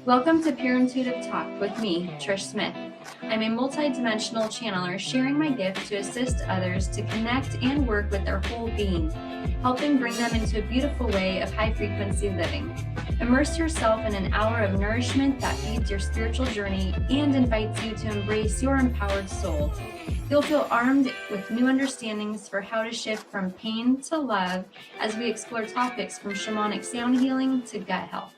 Welcome to Pure Intuitive Talk with me, Trish Smith. I'm a multidimensional channeler sharing my gift to assist others to connect and work with their whole being, helping bring them into a beautiful way of high frequency living. Immerse yourself in an hour of nourishment that feeds your spiritual journey and invites you to embrace your empowered soul. You'll feel armed with new understandings for how to shift from pain to love as we explore topics from shamanic sound healing to gut health.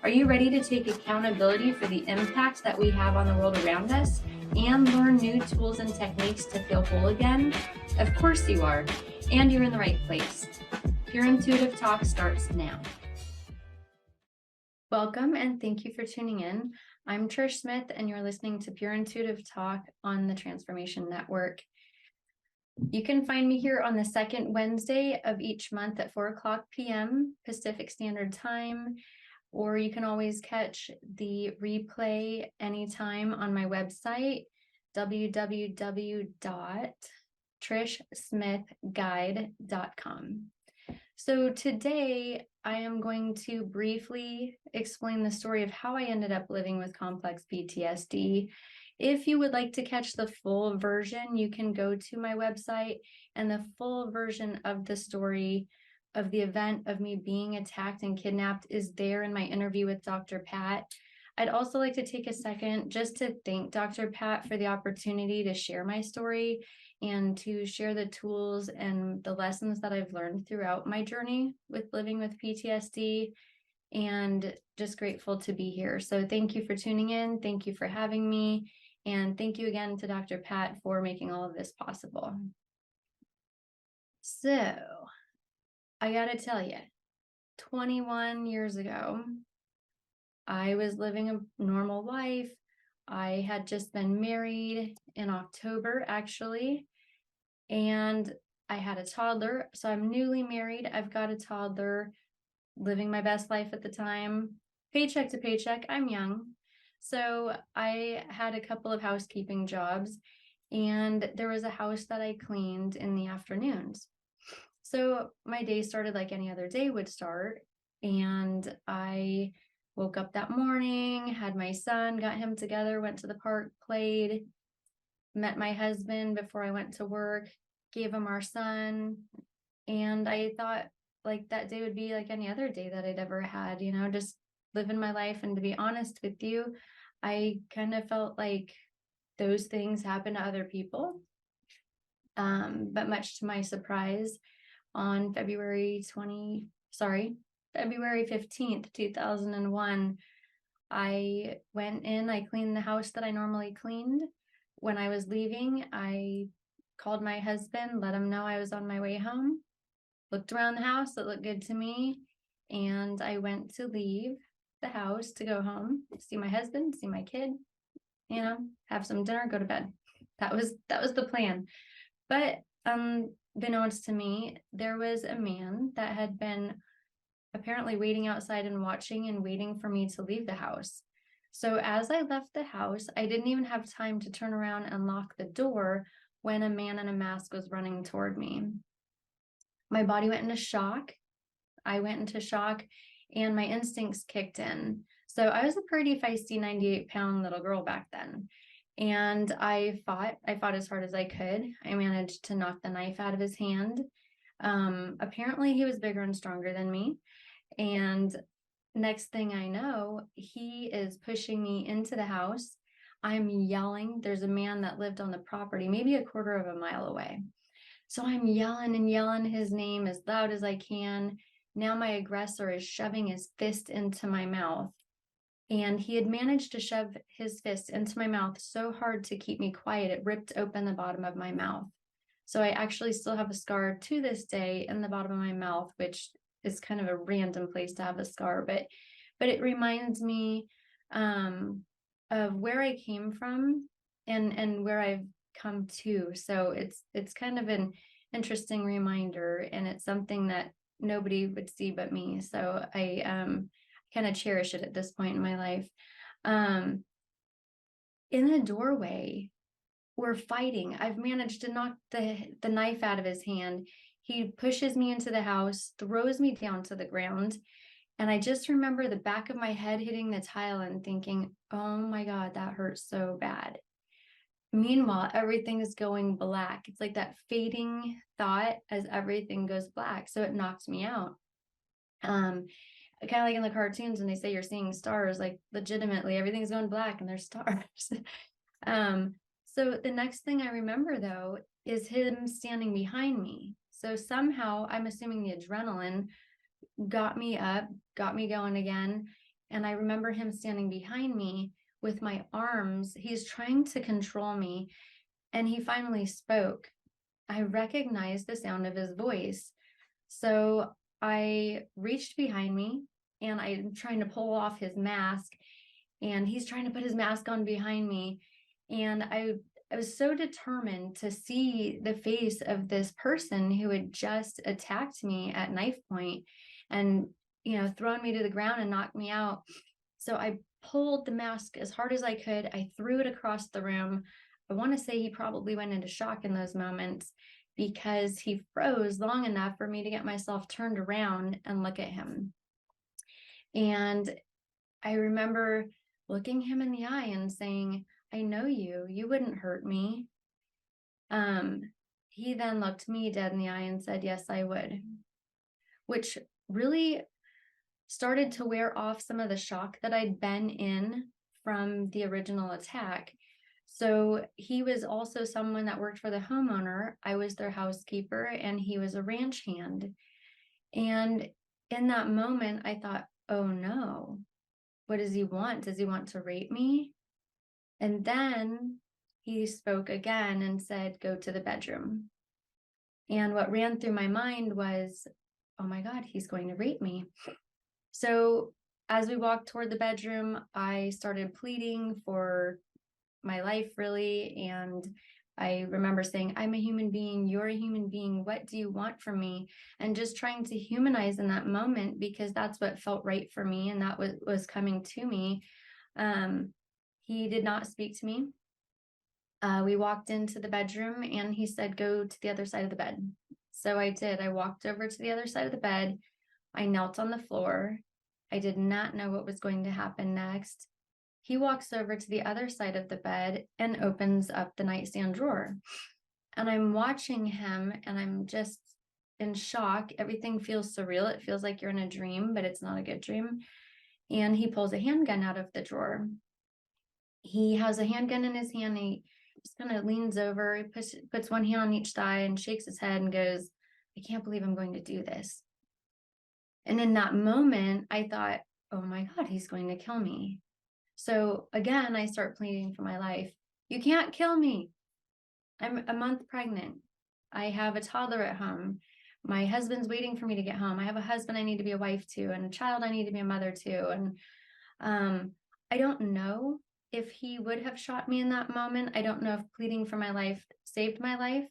Are you ready to take accountability for the impact that we have on the world around us and learn new tools and techniques to feel whole again? Of course you are, and you're in the right place. Pure Intuitive Talk starts now. Welcome and thank you for tuning in. I'm Trish Smith and you're listening to Pure Intuitive Talk on the Transformation Network. You can find me here on the second Wednesday of each month at 4:00 p.m. Pacific Standard Time. Or you can always catch the replay anytime on my website, www.trishsmithguide.com. So today I am going to briefly explain the story of how I ended up living with complex PTSD. If you would like to catch the full version, you can go to my website, and the full version of the story of the event of me being attacked and kidnapped is there in my interview with Dr. Pat. I'd also like to take a second just to thank Dr. Pat for the opportunity to share my story and to share the tools and the lessons that I've learned throughout my journey with living with PTSD, and just grateful to be here. So thank you for tuning in. Thank you for having me. And thank you again to Dr. Pat for making all of this possible. So I gotta tell you, 21 years ago, I was living a normal life. I had just been married in October, actually, and I had a toddler. So I'm newly married. I've got a toddler, living my best life at the time, paycheck to paycheck. I'm young. So I had a couple of housekeeping jobs, and there was a house that I cleaned in the afternoons. So my day started like any other day would start, and I woke up that morning, had my son, got him together, went to the park, played, met my husband before I went to work, gave him our son, and I thought like that day would be like any other day that I'd ever had, just living my life. And to be honest with you, I kind of felt like those things happen to other people. But much to my surprise, on February 15th, 2001, I went in, I cleaned the house that I normally cleaned. When I was leaving, I called my husband, let him know I was on my way home, looked around the house, it looked good to me, and I went to leave the house to go home, see my husband, see my kid, have some dinner, go to bed. That was the plan. But unbeknownst to me, there was a man that had been apparently waiting outside and watching and waiting for me to leave the house. So as I left the house, I didn't even have time to turn around and lock the door when a man in a mask was running toward me. My body went into shock. I went into shock, and my instincts kicked in. So I was a pretty feisty 98-pound little girl back then. And I fought as hard as I could. I managed to knock the knife out of his hand. Apparently he was bigger and stronger than me. And next thing I know, he is pushing me into the house. I'm yelling. There's a man that lived on the property, maybe a quarter of a mile away. So I'm yelling and yelling his name as loud as I can. Now my aggressor is shoving his fist into my mouth. And he had managed to shove his fist into my mouth so hard to keep me quiet, it ripped open the bottom of my mouth. So I actually still have a scar to this day in the bottom of my mouth, which is kind of a random place to have a scar, but it reminds me of where I came from and where I've come to. So it's kind of an interesting reminder, and it's something that nobody would see but me. So I kind of cherish it at this point in my life. In the doorway, we're fighting. I've managed to knock the knife out of his hand. He pushes me into the house, throws me down to the ground. And I just remember the back of my head hitting the tile and thinking, oh my God, that hurts so bad. Meanwhile, everything is going black. It's like that fading thought as everything goes black. So it knocked me out. Um, Kind of like in the cartoons when they say you're seeing stars, like legitimately everything's going black and there's stars. um, so the next thing I remember though is him standing behind me. So somehow I'm assuming the adrenaline got me up, got me going again. And I remember him standing behind me with my arms. He's trying to control me. And he finally spoke. I recognized the sound of his voice. So I reached behind me and I'm trying to pull off his mask. And he's trying to put his mask on behind me. And I was so determined to see the face of this person who had just attacked me at knife point and, thrown me to the ground and knocked me out. So I pulled the mask as hard as I could. I threw it across the room. I want to say he probably went into shock in those moments because he froze long enough for me to get myself turned around and look at him. And I remember looking him in the eye and saying, I know you, you wouldn't hurt me. He then looked me dead in the eye and said, yes, I would, which really started to wear off some of the shock that I'd been in from the original attack. So he was also someone that worked for the homeowner. I was their housekeeper and he was a ranch hand. And in that moment, I thought, oh no, what does he want? Does he want to rape me? And then he spoke again and said, go to the bedroom. And what ran through my mind was, oh my God, he's going to rape me. So as we walked toward the bedroom, I started pleading for my life, really. And I remember saying, I'm a human being, you're a human being, what do you want from me? And just trying to humanize in that moment, because that's what felt right for me and that was coming to me. He did not speak to me. We walked into the bedroom and he said, go to the other side of the bed. So I did. I walked over to the other side of the bed. I knelt on the floor. I did not know what was going to happen next. He walks over to the other side of the bed and opens up the nightstand drawer. And I'm watching him and I'm just in shock. Everything feels surreal. It feels like you're in a dream, but it's not a good dream. And he pulls a handgun out of the drawer. He has a handgun in his hand. He just kind of leans over, puts one hand on each thigh and shakes his head and goes, I can't believe I'm going to do this. And in that moment, I thought, oh my God, he's going to kill me. So again, I start pleading for my life. You can't kill me. I'm a month pregnant. I have a toddler at home. My husband's waiting for me to get home. I have a husband I need to be a wife to, and a child I need to be a mother to. And I don't know if he would have shot me in that moment. I don't know if pleading for my life saved my life.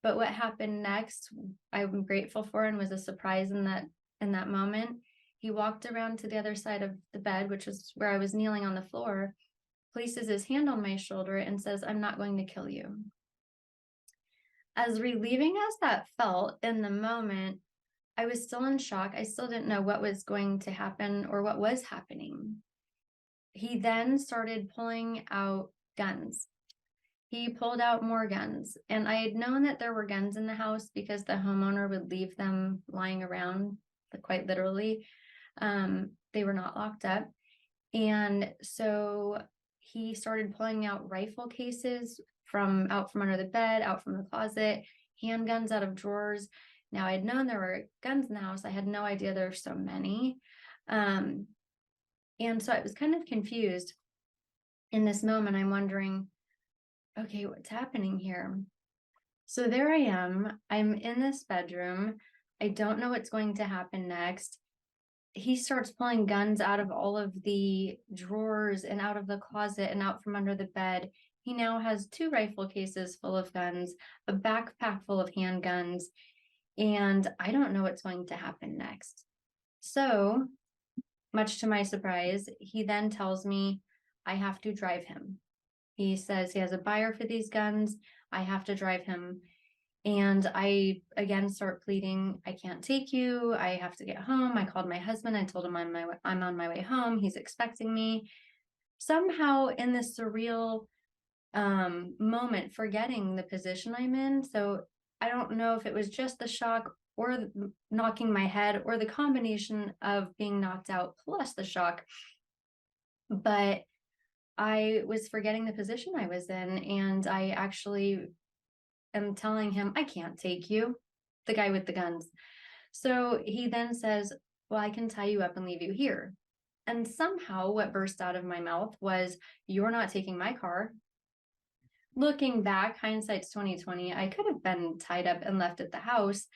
But what happened next, I'm grateful for and was a surprise in that moment. He walked around to the other side of the bed, which was where I was kneeling on the floor, places his hand on my shoulder and says, I'm not going to kill you. As relieving as that felt in the moment, I was still in shock. I still didn't know what was going to happen or what was happening. He then started pulling out guns. He pulled out more guns, and I had known that there were guns in the house because the homeowner would leave them lying around, quite literally. They were not locked up. And so he started pulling out rifle cases from out from under the bed, out from the closet, handguns out of drawers. Now I'd known there were guns in the house. I had no idea there were so many. And so I was kind of confused in this moment. I'm wondering, okay, what's happening here? So there I am. I'm in this bedroom. I don't know what's going to happen next. He starts pulling guns out of all of the drawers and out of the closet and out from under the bed. He now has 2 rifle cases full of guns, a backpack full of handguns, and I don't know what's going to happen next. So, much to my surprise, he then tells me I have to drive him. He says he has a buyer for these guns. I have to drive him. And I again start pleading, I can't take you. I have to get home. I called my husband. I told him I'm on my way home. He's expecting me. Somehow in this surreal moment, forgetting the position I'm in. So I don't know if it was just the shock or knocking my head or the combination of being knocked out plus the shock. But I was forgetting the position I was in, and I actually am telling him, I can't take you, the guy with the guns. So he then says, well, I can tie you up and leave you here. And somehow what burst out of my mouth was, you're not taking my car. Looking back, hindsight's 2020, I could have been tied up and left at the house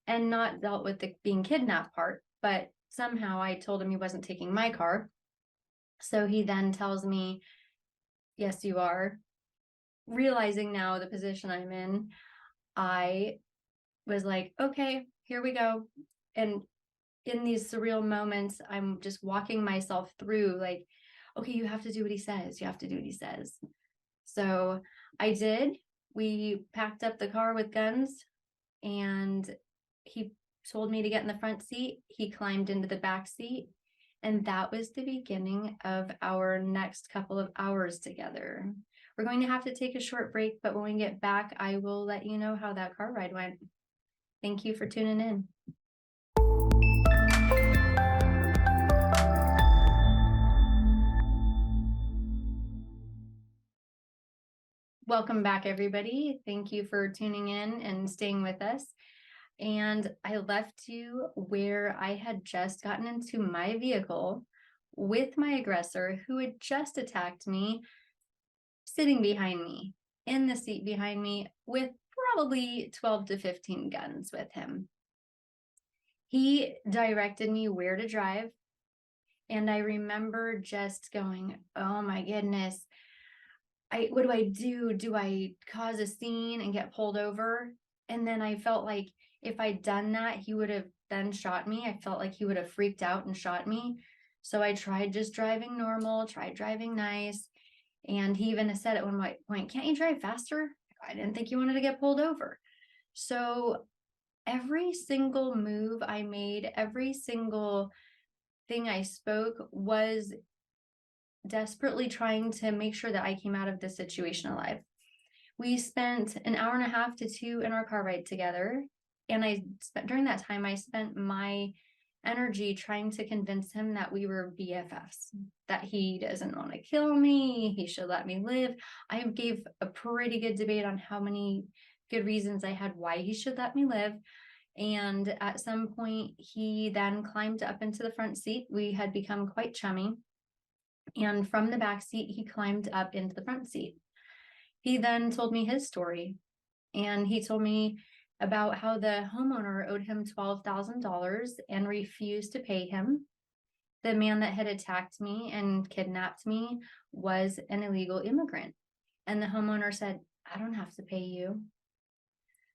and not dealt with the being kidnapped part, but somehow I told him he wasn't taking my car. So he then tells me, yes, you are. Realizing now the position I'm in, I was like, okay, here we go. And in these surreal moments, I'm just walking myself through like, okay, you have to do what he says. You have to do what he says. So I did. We packed up the car with guns, and he told me to get in the front seat. He climbed into the back seat. And that was the beginning of our next couple of hours together. We're going to have to take a short break, but when we get back, I will let you know how that car ride went. Thank you for tuning in. Welcome back, everybody. Thank you for tuning in and staying with us. And I left you where I had just gotten into my vehicle with my aggressor who had just attacked me, sitting behind me in the seat behind me with probably 12 to 15 guns with him. He directed me where to drive. And I remember just going, oh my goodness, what do I do? Do I cause a scene and get pulled over? And then I felt like if I'd done that, he would have then shot me. I felt like he would have freaked out and shot me. So I tried just driving normal, tried driving nice. And he even said at one point, can't you drive faster? I didn't think you wanted to get pulled over. So every single move I made, every single thing I spoke was desperately trying to make sure that I came out of this situation alive. We spent an hour and a half to 2 in our car ride together. And during that time, I spent my energy trying to convince him that we were BFFs, that he doesn't want to kill me, he should let me live. I gave a pretty good debate on how many good reasons I had why he should let me live. And at some point, he then climbed up into the front seat. We had become quite chummy. And from the back seat, he climbed up into the front seat. He then told me his story. And he told me about how the homeowner owed him $12,000 and refused to pay him. The man that had attacked me and kidnapped me was an illegal immigrant. And the homeowner said, I don't have to pay you.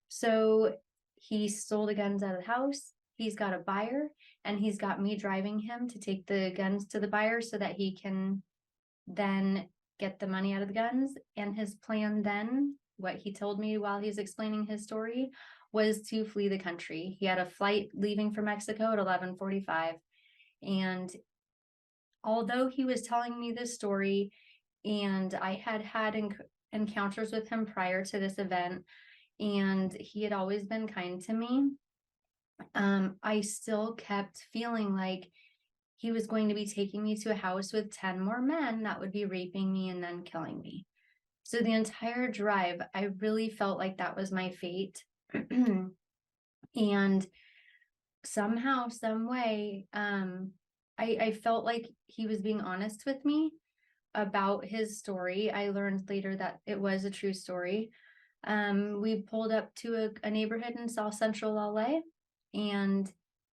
So he stole the guns out of the house. He's got a buyer, and he's got me driving him to take the guns to the buyer so that he can then get the money out of the guns. And his plan then, what he told me while he's explaining his story, was to flee the country. He had a flight leaving for Mexico at 11:45. And although he was telling me this story and I had encounters with him prior to this event, and he had always been kind to me, I still kept feeling like he was going to be taking me to a house with 10 more men that would be raping me and then killing me. So the entire drive, I really felt like that was my fate. And somehow, some way, I felt like he was being honest with me about his story. I learned later that it was a true story. We pulled up to a neighborhood in South Central LA, and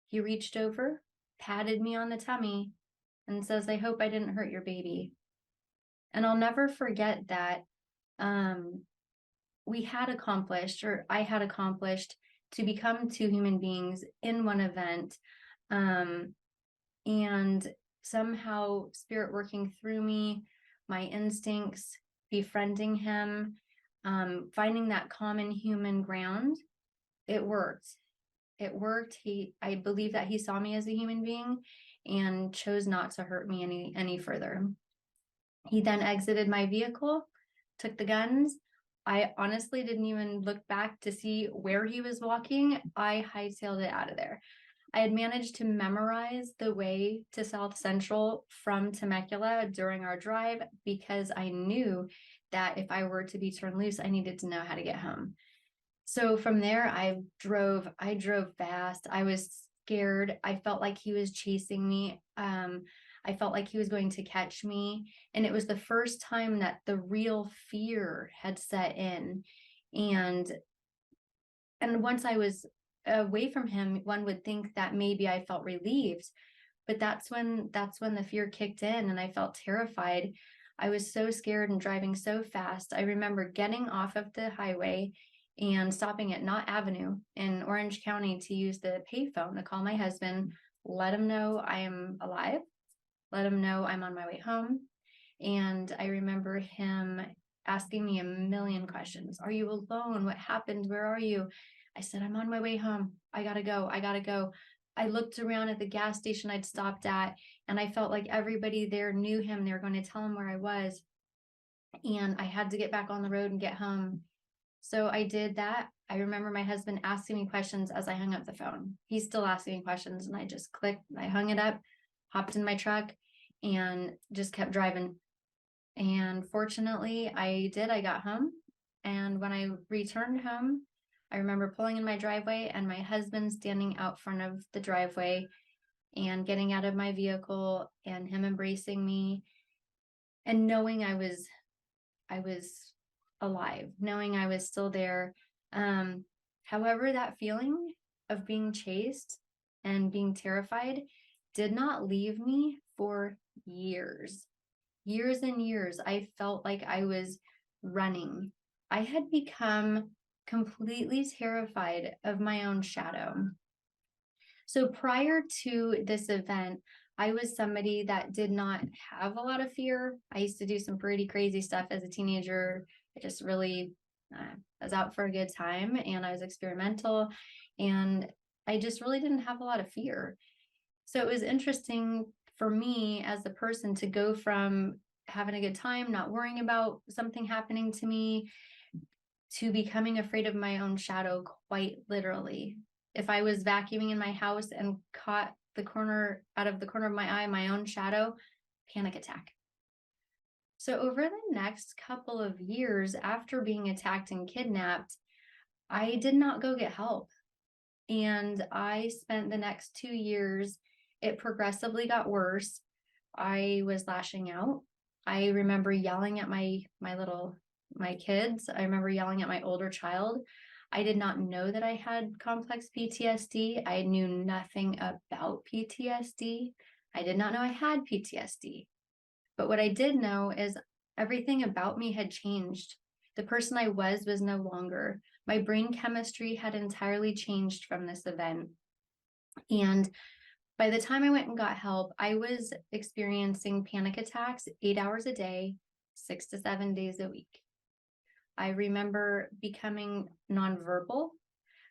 he reached over, patted me on the tummy, and says, I hope I didn't hurt your baby. And I'll never forget that we had accomplished, or I had accomplished, to become two human beings in one event. And somehow spirit working through me, my instincts, befriending him, finding that common human ground. It worked. It worked. I believe that he saw me as a human being and chose not to hurt me any further. He then exited my vehicle, took the guns. I honestly didn't even look back to see where he was walking. I hightailed it out of there. I had managed to memorize the way to South Central from Temecula during our drive because I knew that if I were to be turned loose, I needed to know how to get home. So from there, I drove fast. I was scared. I felt like he was chasing me. I felt like he was going to catch me. And it was the first time that the real fear had set in. And once I was away from him, one would think that maybe I felt relieved, but that's when the fear kicked in and I felt terrified. I was so scared and driving so fast. I remember getting off of the highway and stopping at Knott Avenue in Orange County to use the payphone to call my husband, let him know I am alive, let him know I'm on my way home. And I remember him asking me a million questions. Are you alone? What happened? Where are you? I said, I'm on my way home. I gotta go. I looked around at the gas station I'd stopped at, and I felt like everybody there knew him. They were going to tell him where I was. And I had to get back on the road and get home. So I did that. I remember my husband asking me questions as I hung up the phone. He's still asking questions, and I just clicked. I hung it up, hopped in my truck, and just kept driving. And fortunately, I got home. And when I returned home, I remember pulling in my driveway and my husband standing out front of the driveway and getting out of my vehicle and him embracing me and knowing I was alive, knowing I was still there. However, that feeling of being chased and being terrified did not leave me for years. Years and years. I felt like I was running. I had become completely terrified of my own shadow. So prior to this event, I was somebody that did not have a lot of fear. I used to do some pretty crazy stuff as a teenager. I just really was out for a good time, and I was experimental, and I just really didn't have a lot of fear. So it was interesting for me as a person to go from having a good time, not worrying about something happening to me, to becoming afraid of my own shadow, quite literally. If I was vacuuming in my house and caught out of the corner of my eye, my own shadow, panic attack. So over the next couple of years after being attacked and kidnapped, I did not go get help. And I spent the next 2 years, it progressively got worse. I was lashing out. I remember yelling at my kids. I remember yelling at my older child. I did not know that I had complex PTSD. I knew nothing about PTSD. I did not know I had PTSD. But what I did know is everything about me had changed. The person I was no longer. My brain chemistry had entirely changed from this event. And by the time I went and got help, I was experiencing panic attacks 8 hours a day, 6 to 7 days a week. I remember becoming nonverbal.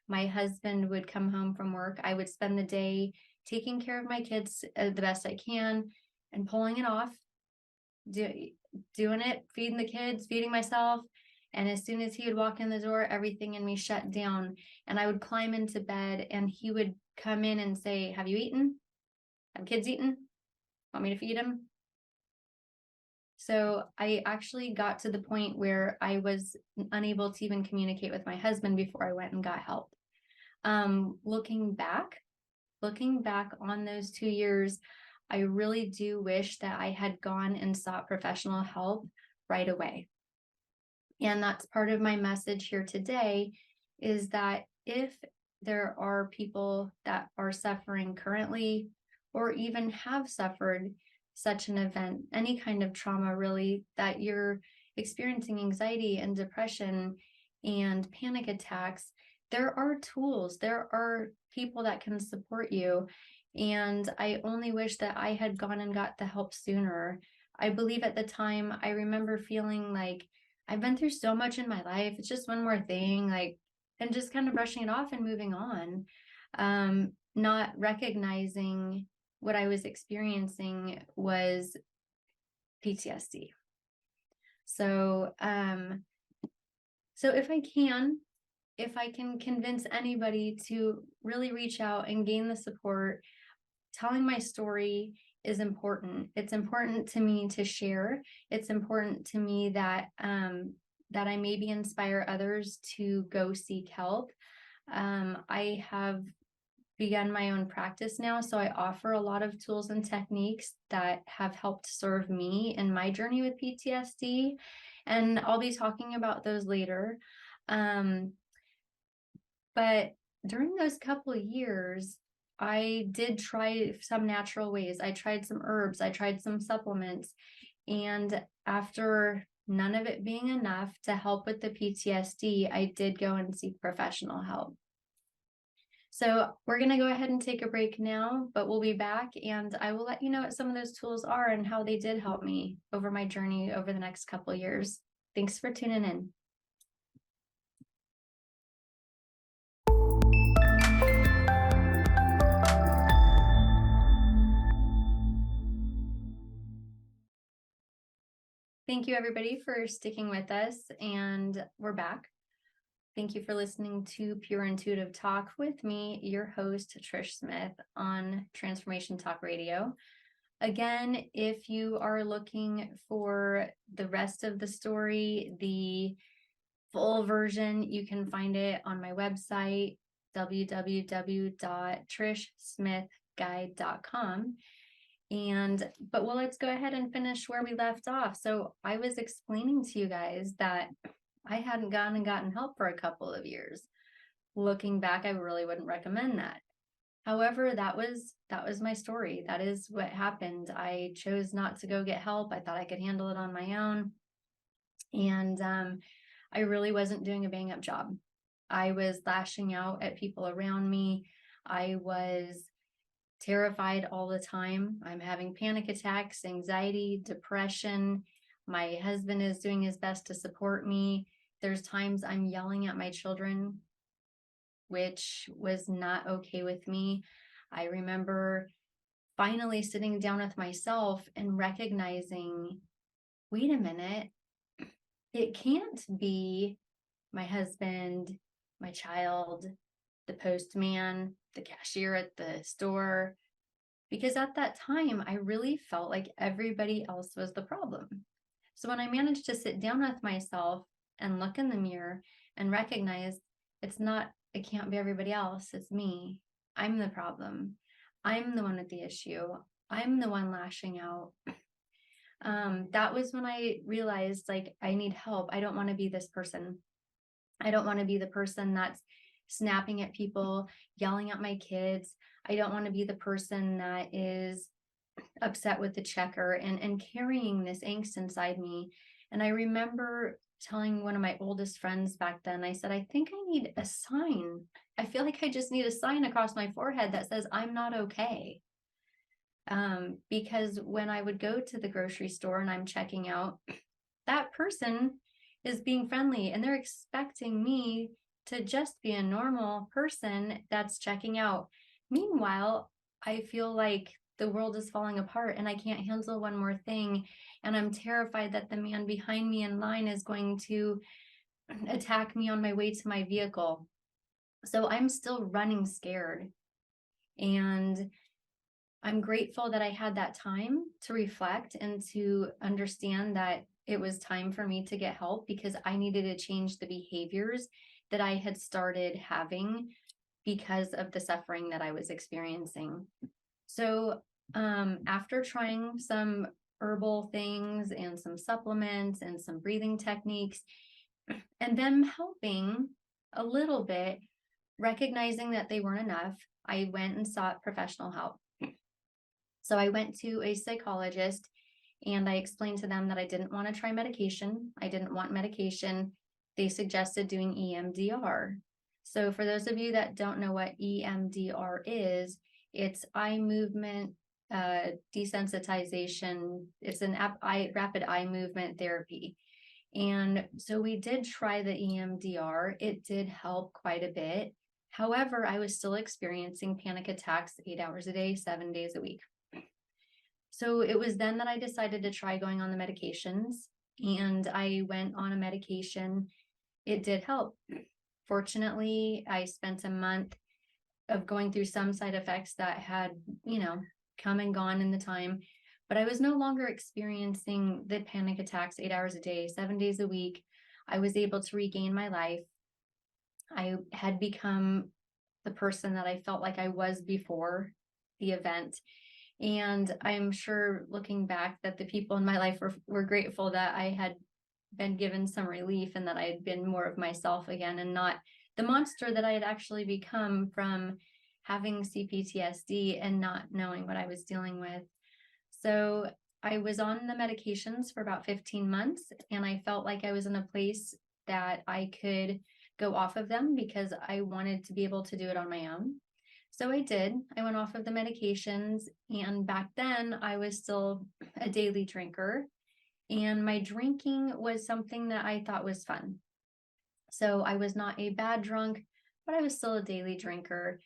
My husband would come home from work. I would spend the day taking care of my kids the best I can and pulling it off, doing it, feeding the kids, feeding myself. And as soon as he would walk in the door, everything in me shut down. And I would climb into bed and he would come in and say, have you eaten? Have kids eaten? Want me to feed them? So I actually got to the point where I was unable to even communicate with my husband before I went and got help. Looking back on those 2 years, I really do wish that I had gone and sought professional help right away. And that's part of my message here today, is that if there are people that are suffering currently or even have suffered such an event, any kind of trauma really, that you're experiencing anxiety and depression and panic attacks, there are tools, there are people that can support you. And I only wish that I had gone and got the help sooner. I believe at the time, I remember feeling like I've been through so much in my life. It's just one more thing, like, and just kind of brushing it off and moving on, not recognizing what I was experiencing was PTSD. So, so if I can convince anybody to really reach out and gain the support, telling my story is important. It's important to me to share. It's important to me that that I maybe inspire others to go seek help. I have begun my own practice now, so I offer a lot of tools and techniques that have helped serve me in my journey with PTSD, and I'll be talking about those later. But during those couple of years, I did try some natural ways. I tried some herbs, I tried some supplements, and after none of it being enough to help with the PTSD, I did go and seek professional help. So we're going to go ahead and take a break now, but we'll be back and I will let you know what some of those tools are and how they did help me over my journey over the next couple of years. Thanks for tuning in. Thank you everybody for sticking with us, and we're back. Thank you for listening to Pure Intuitive Talk with me, your host, Trish Smith, on Transformation Talk Radio. Again, if you are looking for the rest of the story, the full version, you can find it on my website, www.trishsmithguide.com. But let's go ahead and finish where we left off. So I was explaining to you guys that I hadn't gone and gotten help for a couple of years. Looking back, I really wouldn't recommend that. However, that was my story. That is what happened. I chose not to go get help. I thought I could handle it on my own. And I really wasn't doing a bang up job. I was lashing out at people around me. I was terrified all the time. I'm having panic attacks, anxiety, depression. My husband is doing his best to support me. There's times I'm yelling at my children, which was not okay with me. I remember finally sitting down with myself and recognizing, wait a minute, it can't be my husband, my child, the postman, the cashier at the store, because at that time, I really felt like everybody else was the problem. So when I managed to sit down with myself and look in the mirror and recognize it can't be everybody else, it's me. I'm the problem. I'm the one with the issue. I'm the one lashing out. That was when I realized, like, I need help. I don't want to be this person. I don't want to be the person that's snapping at people, yelling at my kids. I don't want to be the person that is upset with the checker and carrying this angst inside me. And I remember telling one of my oldest friends back then, I said, I think I need a sign. I feel like I just need a sign across my forehead that says I'm not okay. Because when I would go to the grocery store and I'm checking out, that person is being friendly and they're expecting me to just be a normal person that's checking out. Meanwhile, I feel like the world is falling apart and I can't handle one more thing. And I'm terrified that the man behind me in line is going to attack me on my way to my vehicle. So I'm still running scared. And I'm grateful that I had that time to reflect and to understand that it was time for me to get help, because I needed to change the behaviors that I had started having because of the suffering that I was experiencing. So after trying some herbal things and some supplements and some breathing techniques, and them helping a little bit, recognizing that they weren't enough, I went and sought professional help. So I went to a psychologist and I explained to them that I didn't want to try medication. I didn't want medication. They suggested doing EMDR. So for those of you that don't know what EMDR is, it's eye movement desensitization. It's an rapid eye movement therapy. And so we did try the EMDR. It did help quite a bit. However, I was still experiencing panic attacks 8 hours a day, 7 days a week. So it was then that I decided to try going on the medications, and I went on a medication. It did help. Fortunately, I spent a month of going through some side effects that had, come and gone in the time, but I was no longer experiencing the panic attacks 8 hours a day, 7 days a week. I was able to regain my life. I had become the person that I felt like I was before the event. And I'm sure looking back that the people in my life were grateful that I had been given some relief and that I had been more of myself again and not the monster that I had actually become from having CPTSD and not knowing what I was dealing with. So I was on the medications for about 15 months, and I felt like I was in a place that I could go off of them because I wanted to be able to do it on my own. So I did. I went off of the medications, and back then I was still a daily drinker, and my drinking was something that I thought was fun. So I was not a bad drunk, but I was still a daily drinker,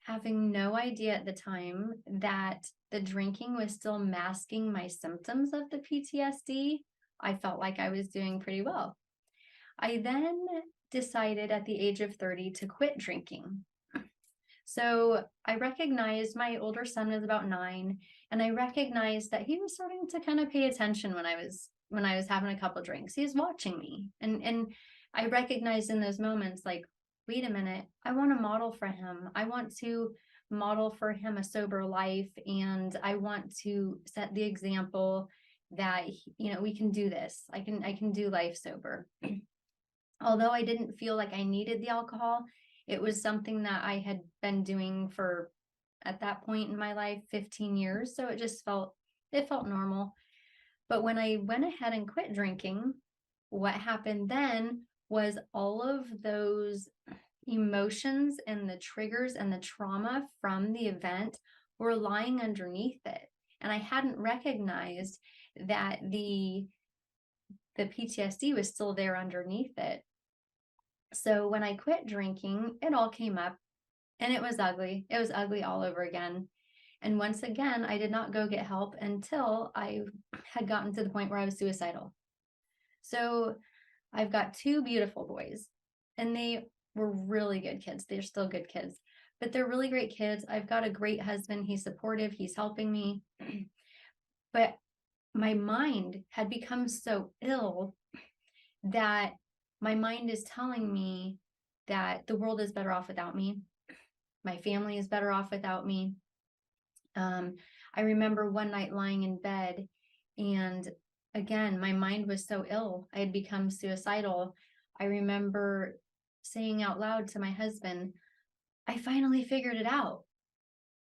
having no idea at the time that the drinking was still masking my symptoms of the PTSD. I felt like I was doing pretty well. I then decided at the age of 30 to quit drinking. So I recognized my older son was about 9, and I recognized that he was starting to kind of pay attention when I was having a couple drinks. He was watching me, and I recognized in those moments, like, wait a minute, I want to model for him. I want to model for him a sober life, and I want to set the example that we can do this. I can do life sober. Although I didn't feel like I needed the alcohol, it was something that I had been doing for, at that point in my life, 15 years. So it felt normal. But when I went ahead and quit drinking, what happened then was all of those emotions and the triggers and the trauma from the event were lying underneath it. And I hadn't recognized that the PTSD was still there underneath it. So when I quit drinking, it all came up, and it was ugly. It was ugly all over again. And once again, I did not go get help until I had gotten to the point where I was suicidal. So I've got 2 beautiful boys, and they were really good kids. They're still good kids, but they're really great kids. I've got a great husband. He's supportive. He's helping me. But my mind had become so ill that my mind is telling me that the world is better off without me. My family is better off without me. I remember one night lying in bed, and again, my mind was so ill. I had become suicidal. I remember saying out loud to my husband, I finally figured it out.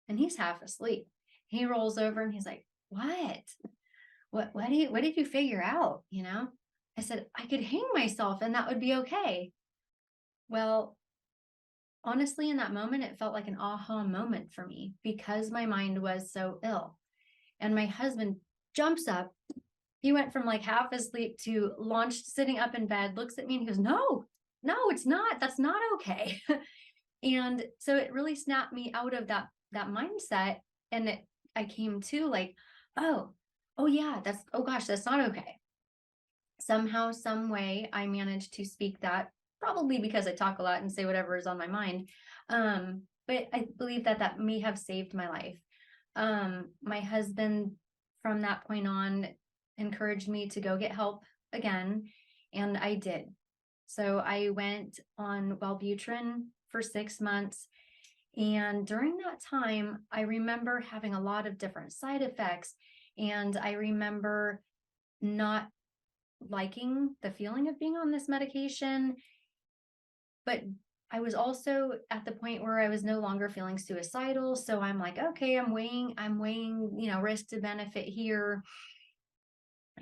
And he's half asleep. He rolls over and he's like, what? What did you figure out? I said, I could hang myself and that would be okay. Well, honestly, in that moment, it felt like an aha moment for me because my mind was so ill. And my husband jumps up. He went from like half asleep to launched, sitting up in bed, looks at me and he goes, no, it's not. That's not okay. And so it really snapped me out of that mindset. And I came to like, oh yeah, oh gosh, that's not okay. Somehow, some way, I managed to speak that, probably because I talk a lot and say whatever is on my mind. But I believe that may have saved my life. My husband, from that point on, encouraged me to go get help again, and I did. So I went on Wellbutrin for 6 months. And during that time, I remember having a lot of different side effects. And I remember not liking the feeling of being on this medication, but I was also at the point where I was no longer feeling suicidal. So I'm like, okay, I'm weighing, risk to benefit here.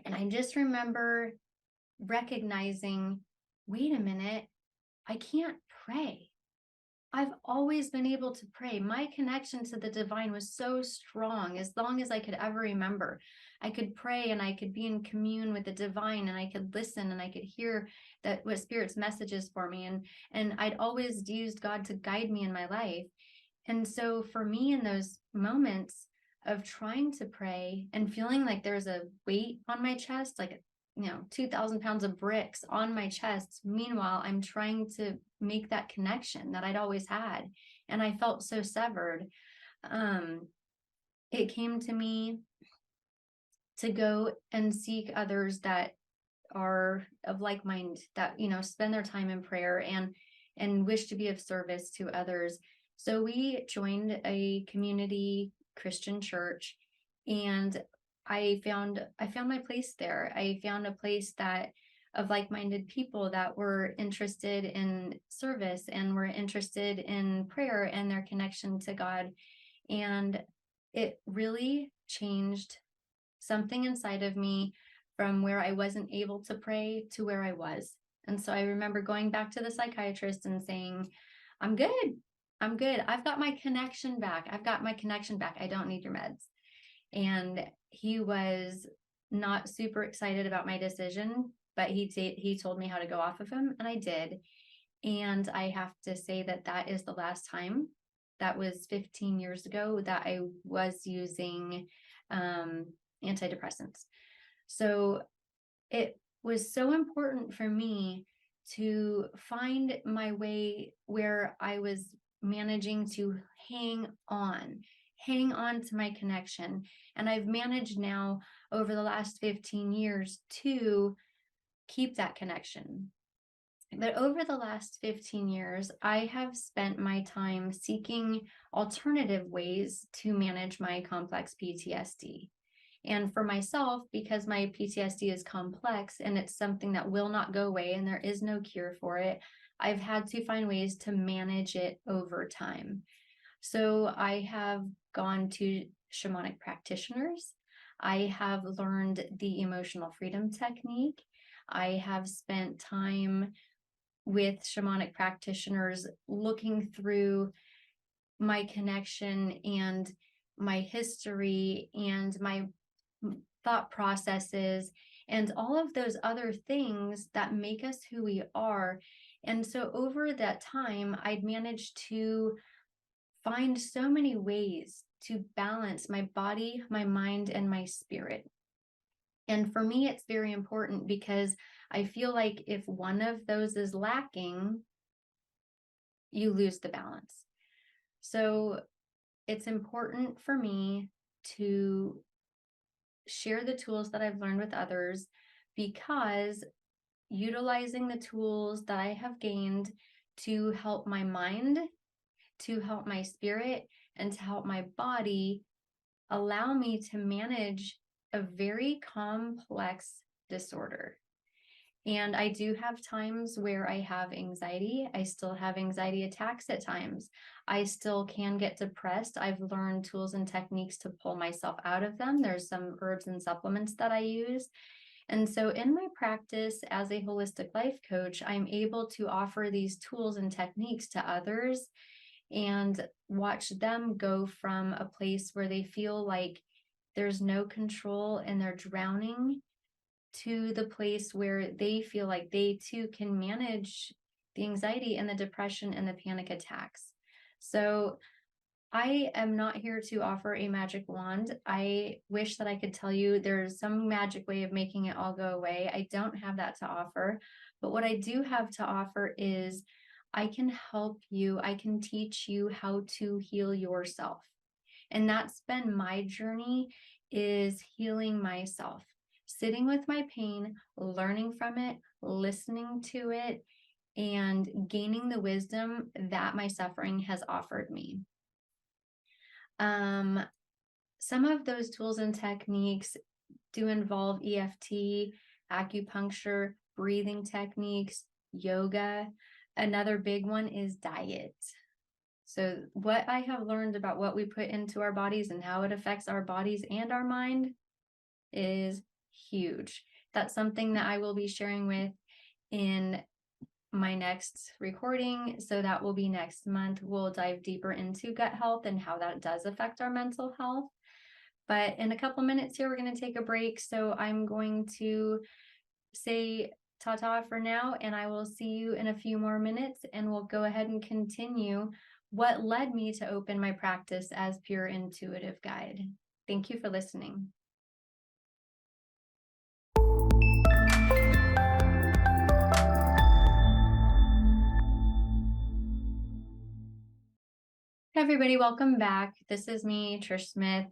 And I just remember recognizing, wait a minute, I can't pray. I've always been able to pray. My connection to the divine was so strong as long as I could ever remember. I could pray and I could be in commune with the divine, and I could listen and I could hear that what spirit's messages for me. And I'd always used God to guide me in my life. And so for me, in those moments of trying to pray and feeling like there's a weight on my chest, like, 2,000 pounds of bricks on my chest. Meanwhile, I'm trying to make that connection that I'd always had. And I felt so severed. Um, it came to me to go and seek others that are of like mind, that spend their time in prayer and wish to be of service to others. So we joined a community Christian church, and I found my place there. I found a place that of like-minded people that were interested in service and were interested in prayer and their connection to God. And it really changed something inside of me from where I wasn't able to pray to where I was. And so I remember going back to the psychiatrist and saying, I'm good. I'm good. I've got my connection back. I've got my connection back. I don't need your meds. And he was not super excited about my decision, but he told me how to go off of him, and I did. And I have to say that that is the last time. That was 15 years ago that I was using antidepressants. So it was so important for me to find my way where I was managing to hang on to my connection. And I've managed now over the last 15 years to keep that connection. But over the last 15 years, I have spent my time seeking alternative ways to manage my complex PTSD. And for myself, because my PTSD is complex and it's something that will not go away and there is no cure for it, I've had to find ways to manage it over time. So I have gone to shamanic practitioners. I have learned the emotional freedom technique. I have spent time with shamanic practitioners looking through my connection and my history and my thought processes and all of those other things that make us who we are. And so over that time, I'd managed to find so many ways to balance my body, my mind, and my spirit. And for me, it's very important because I feel like if one of those is lacking, you lose the balance. So it's important for me to share the tools that I've learned with others, because utilizing the tools that I have gained to help my mind, to help my spirit, and to help my body allow me to manage a very complex disorder. And I do have times where I have anxiety. I still have anxiety attacks at times. I still can get depressed. I've learned tools and techniques to pull myself out of them. There's some herbs and supplements that I use. And so in my practice as a holistic life coach, I'm able to offer these tools and techniques to others and watch them go from a place where they feel like there's no control and they're drowning to the place where they feel like they too can manage the anxiety and the depression and the panic attacks. So I am not here to offer a magic wand. I wish that I could tell you there's some magic way of making it all go away. I don't have that to offer. But what I do have to offer is I can help you. I can teach you how to heal yourself. And that's been my journey, is healing myself, sitting with my pain, learning from it, listening to it, and gaining the wisdom that my suffering has offered me. Some of those tools and techniques do involve EFT, acupuncture, breathing techniques, yoga. Another big one is diet. So what I have learned about what we put into our bodies and how it affects our bodies and our mind is huge. That's something that I will be sharing with in my next recording. So that will be next month. We'll dive deeper into gut health and how that does affect our mental health. But in a couple minutes here, we're going to take a break. So I'm going to say ta-ta for now, and I will see you in a few more minutes, and we'll go ahead and continue what led me to open my practice as Pure Intuitive Guide. Thank you for listening. Hey everybody, welcome back. This is me, Trish Smith,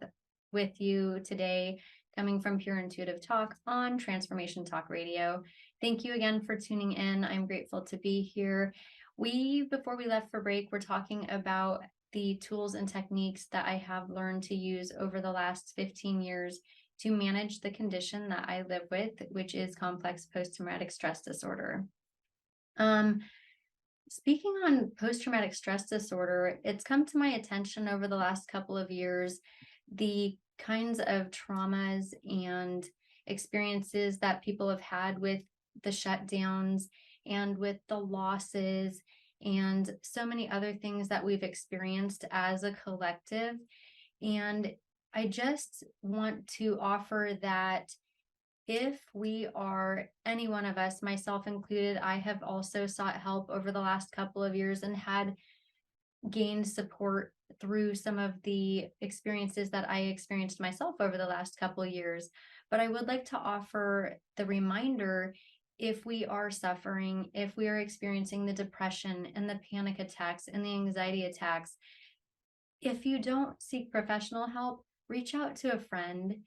with you today, coming from Pure Intuitive Talk on Transformation Talk Radio. Thank you again for tuning in. I'm grateful to be here. Before we left for break, we're talking about the tools and techniques that I have learned to use over the last 15 years to manage the condition that I live with, which is complex post-traumatic stress disorder. Speaking on post-traumatic stress disorder, it's come to my attention over the last couple of years, the kinds of traumas and experiences that people have had with the shutdowns and with the losses and so many other things that we've experienced as a collective. And I just want to offer that if we are, any one of us, myself included, I have also sought help over the last couple of years and had gained support through some of the experiences that I experienced myself over the last couple of years. But I would like to offer the reminder, if we are suffering, if we are experiencing the depression and the panic attacks and the anxiety attacks, if you don't seek professional help, reach out to a friend.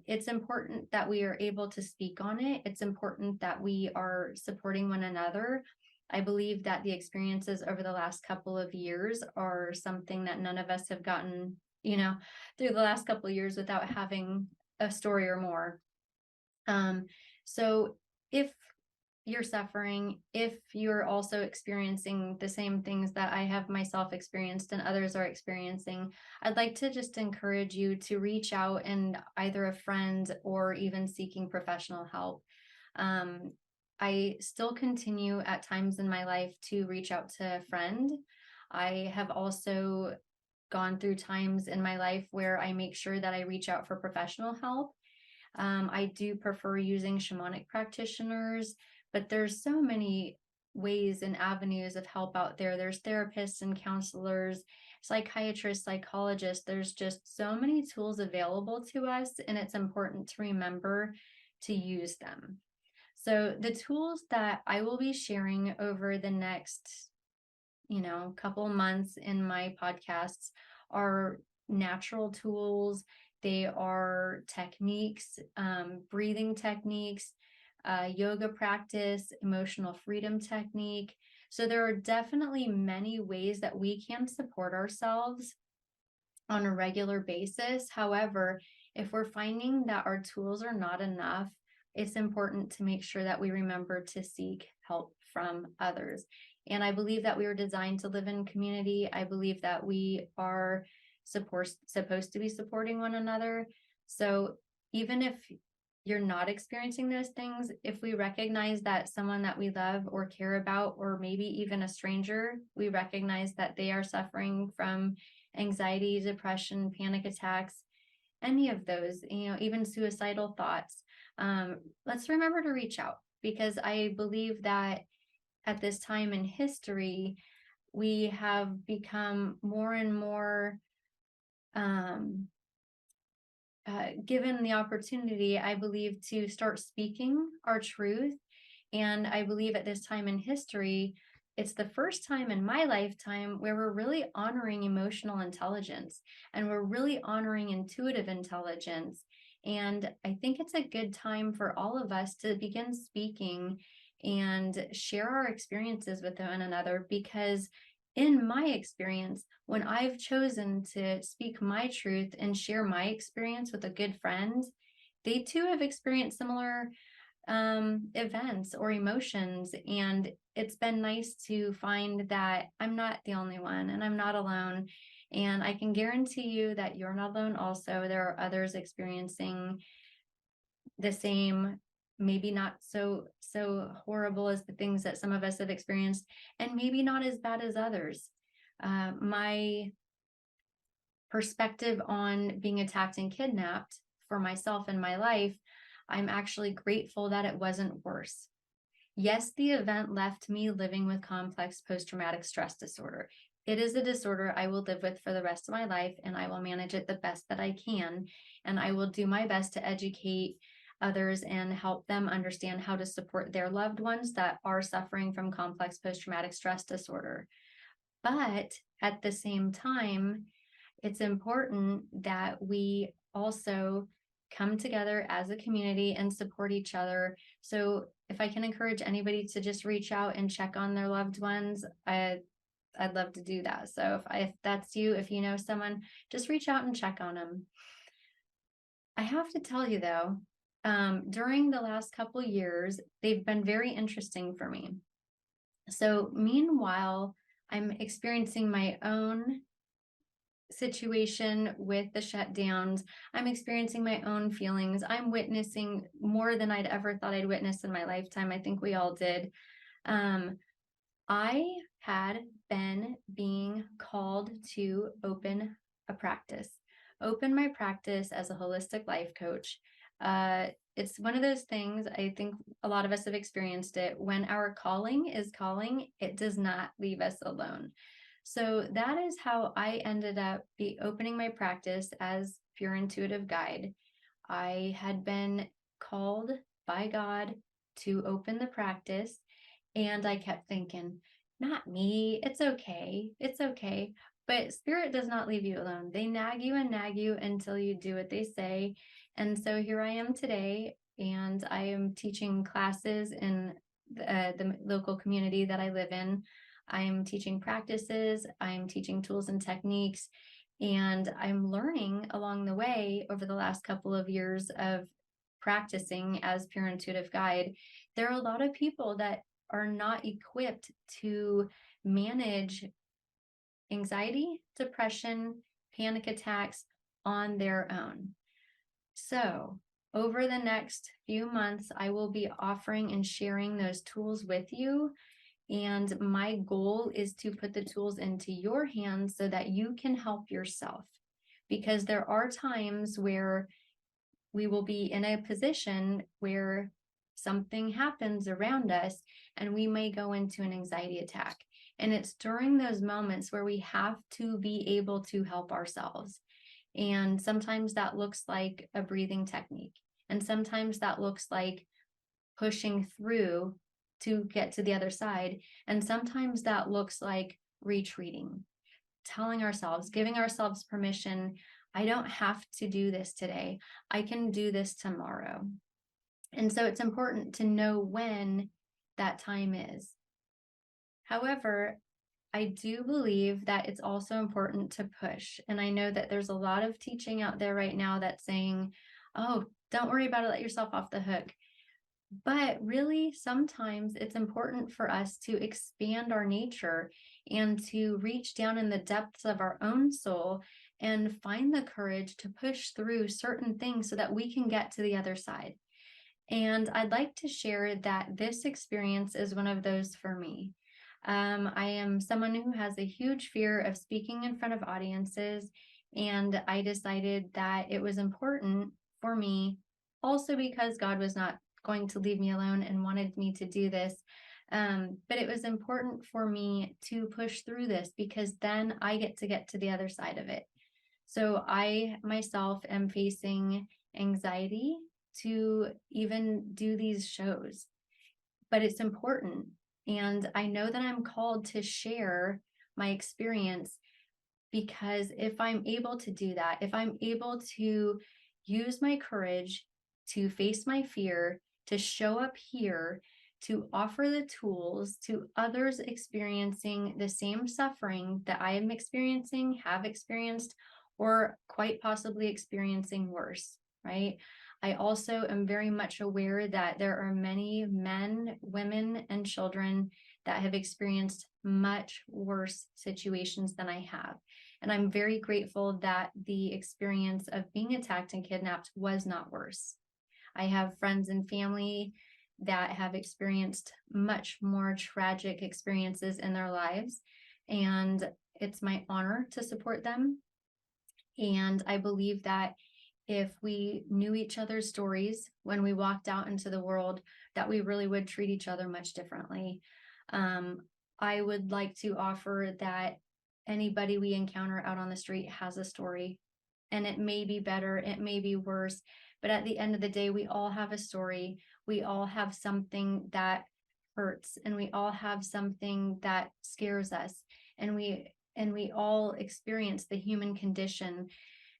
It's important that we are able to speak on it. It's important that we are supporting one another. I believe that the experiences over the last couple of years are something that none of us have gotten, through the last couple of years without having a story or more. So if you're suffering, if you're also experiencing the same things that I have myself experienced and others are experiencing, I'd like to just encourage you to reach out and either a friend or even seeking professional help. I still continue at times in my life to reach out to a friend. I have also gone through times in my life where I make sure that I reach out for professional help. I do prefer using shamanic practitioners, but there's so many ways and avenues of help out there. There's therapists and counselors, psychiatrists, psychologists. There's just so many tools available to us, and it's important to remember to use them. So the tools that I will be sharing over the next, couple months in my podcasts are natural tools. They are techniques, breathing techniques, yoga practice, emotional freedom technique. So there are definitely many ways that we can support ourselves on a regular basis. However, if we're finding that our tools are not enough, it's important to make sure that we remember to seek help from others. And I believe that we were designed to live in community. I believe that we are supposed to be supporting one another. So even if you're not experiencing those things, if we recognize that someone that we love or care about, or maybe even a stranger, we recognize that they are suffering from anxiety, depression, panic attacks, any of those, even suicidal thoughts, let's remember to reach out, because I believe that at this time in history, we have become more and more given the opportunity, I believe, to start speaking our truth. And I believe at this time in history, it's the first time in my lifetime where we're really honoring emotional intelligence and we're really honoring intuitive intelligence. And I think it's a good time for all of us to begin speaking and share our experiences with one another, because in my experience, when I've chosen to speak my truth and share my experience with a good friend, they too have experienced similar events or emotions. And it's been nice to find that I'm not the only one and I'm not alone. And I can guarantee you that you're not alone also. There are others experiencing the same maybe not so horrible as the things that some of us have experienced, and maybe not as bad as others. My perspective on being attacked and kidnapped for myself in my life, I'm actually grateful that it wasn't worse. Yes, the event left me living with complex post-traumatic stress disorder. It is a disorder I will live with for the rest of my life, and I will manage it the best that I can. And I will do my best to educate others and help them understand how to support their loved ones that are suffering from complex post-traumatic stress disorder. But at the same time, it's important that we also come together as a community and support each other. So if I can encourage anybody to just reach out and check on their loved ones, I'd love to do that. So if that's you, if you know someone, just reach out and check on them. I have to tell you though, during the last couple years, they've been very interesting for me. So meanwhile, I'm experiencing my own situation with the shutdowns. I'm experiencing my own feelings. I'm witnessing more than I'd ever thought I'd witness in my lifetime. I think we all did. I had been being called to open my practice as a holistic life coach. It's one of those things, I think a lot of us have experienced it. When our calling is calling, it does not leave us alone. So that is how I ended up opening my practice as Pure Intuitive Guide. I had been called by God to open the practice, and I kept thinking, not me, it's okay, it's okay. But Spirit does not leave you alone. They nag you and nag you until you do what they say. And so here I am today, and I am teaching classes in the local community that I live in. I'm teaching practices, I'm teaching tools and techniques, and I'm learning along the way over the last couple of years of practicing as Pure Intuitive Guide. There are a lot of people that are not equipped to manage anxiety, depression, panic attacks on their own. So over the next few months, I will be offering and sharing those tools with you. And my goal is to put the tools into your hands so that you can help yourself. Because there are times where we will be in a position where something happens around us and we may go into an anxiety attack. And it's during those moments where we have to be able to help ourselves. And sometimes that looks like a breathing technique. And sometimes that looks like pushing through to get to the other side. And sometimes that looks like retreating, telling ourselves, giving ourselves permission, I don't have to do this today. I can do this tomorrow. And so it's important to know when that time is. However, I do believe that it's also important to push. And I know that there's a lot of teaching out there right now that's saying, oh, don't worry about it, let yourself off the hook. But really, sometimes it's important for us to expand our nature and to reach down in the depths of our own soul and find the courage to push through certain things so that we can get to the other side. And I'd like to share that this experience is one of those for me. I am someone who has a huge fear of speaking in front of audiences, and I decided that it was important for me, also because God was not going to leave me alone and wanted me to do this. But it was important for me to push through this because then I get to the other side of it. So I myself am facing anxiety to even do these shows, but it's important. And I know that I'm called to share my experience, because if I'm able to do that, if I'm able to use my courage to face my fear, to show up here, to offer the tools to others experiencing the same suffering that I am experiencing, have experienced, or quite possibly experiencing worse, right? I also am very much aware that there are many men, women, and children that have experienced much worse situations than I have. And I'm very grateful that the experience of being attacked and kidnapped was not worse. I have friends and family that have experienced much more tragic experiences in their lives, and it's my honor to support them. And I believe that if we knew each other's stories when we walked out into the world, that we really would treat each other much differently. Um, I would like to offer that anybody we encounter out on the street has a story, and it may be better, it may be worse, but at the end of the day, we all have a story. We all have something that hurts, and we all have something that scares us, and we all experience the human condition.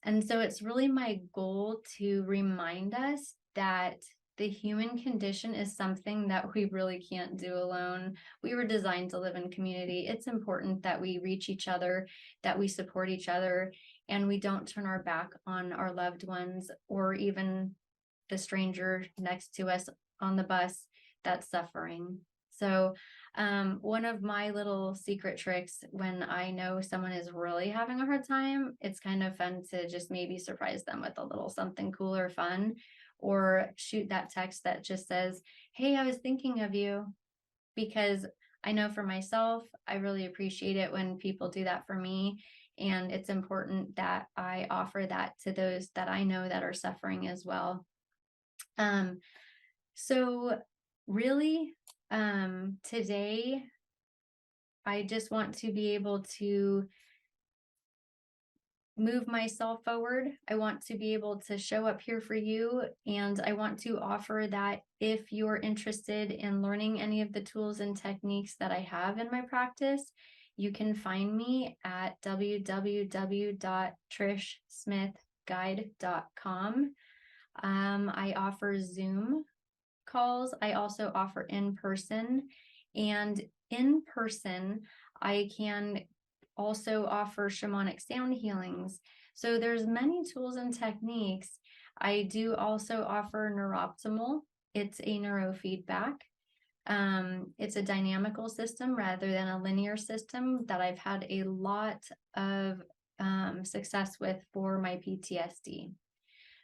And so it's really my goal to remind us that the human condition is something that we really can't do alone. We were designed to live in community. It's important that we reach each other, that we support each other, and we don't turn our back on our loved ones or even the stranger next to us on the bus that's suffering. So one of my little secret tricks when I know someone is really having a hard time, it's kind of fun to just maybe surprise them with a little something cool or fun, or shoot that text that just says, "Hey, I was thinking of you," because I know for myself, I really appreciate it when people do that for me. And it's important that I offer that to those that I know that are suffering as well. Um, so really, today, I just want to be able to move myself forward. I want to be able to show up here for you. And I want to offer that if you're interested in learning any of the tools and techniques that I have in my practice, you can find me at www.trishsmithguide.com. I offer Zoom calls. I also offer in person, and in person, I can also offer shamanic sound healings. So there's many tools and techniques. I do also offer neuroptimal. It's a neurofeedback. It's a dynamical system rather than a linear system that I've had a lot of success with for my PTSD.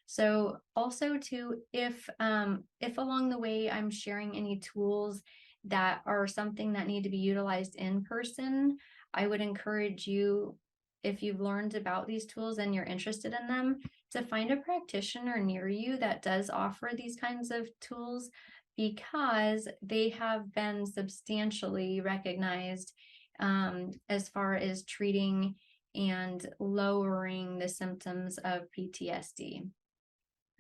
So also too, if along the way I'm sharing any tools that are something that need to be utilized in person, I would encourage you, if you've learned about these tools and you're interested in them, to find a practitioner near you that does offer these kinds of tools, because they have been substantially recognized as far as treating and lowering the symptoms of PTSD.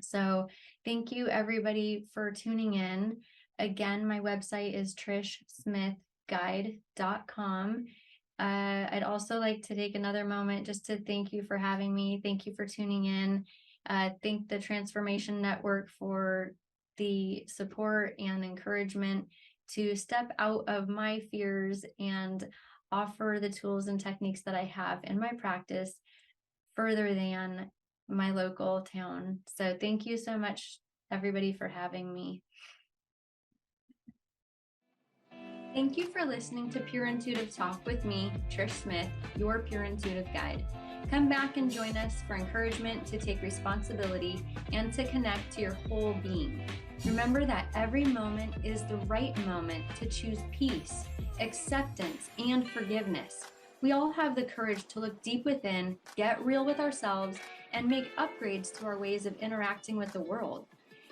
So thank you everybody for tuning in. Again, my website is trishsmithguide.com. I'd also like to take another moment just to thank you for having me. Thank you for tuning in. Thank the Transformation Network for the support and encouragement to step out of my fears and offer the tools and techniques that I have in my practice further than my local town. So thank you so much, everybody, for having me. Thank you for listening to Pure Intuitive Talk with me, Trish Smith, your Pure Intuitive Guide. Come back and join us for encouragement to take responsibility and to connect to your whole being. Remember that every moment is the right moment to choose peace, acceptance, and forgiveness. We all have the courage to look deep within, get real with ourselves, and make upgrades to our ways of interacting with the world.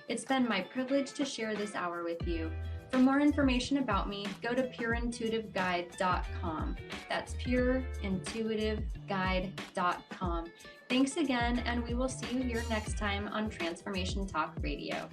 It's been my privilege to share this hour with you. For more information about me, go to pureintuitiveguide.com. That's pureintuitiveguide.com. Thanks again, and we will see you here next time on Transformation Talk Radio.